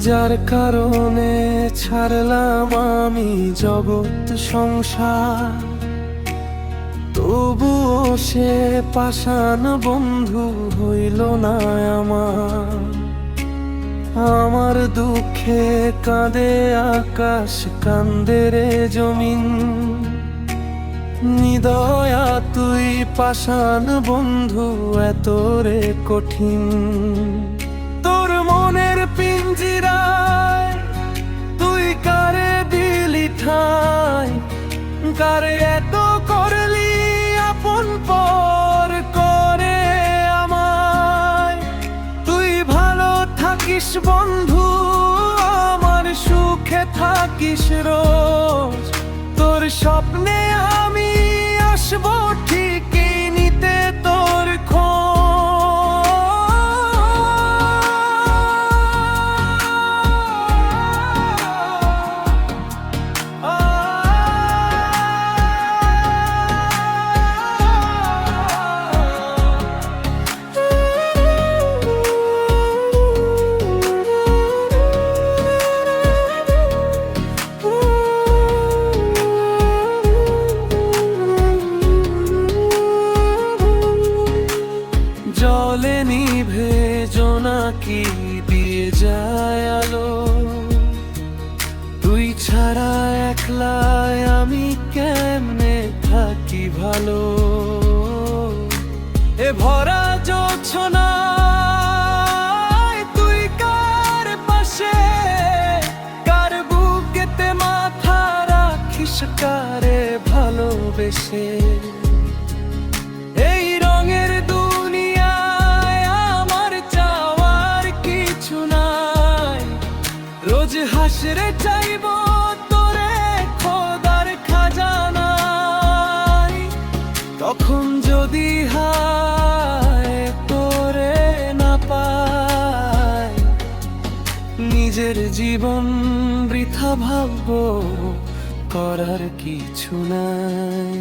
যার কারণে ছাড়লাম আমি জগৎ সংসার, তবুও সে পাষাণ বন্ধু হইল না আমার। আমার দুঃখে কাঁদে আকাশ, কান্দে রে জমিন, নিদয়া তুই পাষাণ বন্ধু এত রে কঠিন। তোর মনের পিঞ্জিরায় তুই কারে দিলি ঠাই, কারে এত করলি আপন পর করে আমায়। তুই ভালো থাকিস বন্ধু, আমার সুখে থাকিস রোজ। তোর স্বপ্নে আমি আসবো ঠিকই নিতে তোর জলে নিভে জোনাকি দিয়ে যায় আলো। তুই ছাড়া একলায় আমি কেমনে থাকি ভালো। এ ভরা জোছনায় তুই কার পাশে, কার বুকেতে মাথা রাখিস, কারে ভালোবেসে। এই রঙের দুনিয়ায় আমার চাওয়ার কিছু নাই, রোজ হাসরে চাইব তোরে খোদার খাজানায়। তখন যদি হায় তোরে না পাই, নিজের জীবন বৃথা ভাববো, করার কিছু নাই।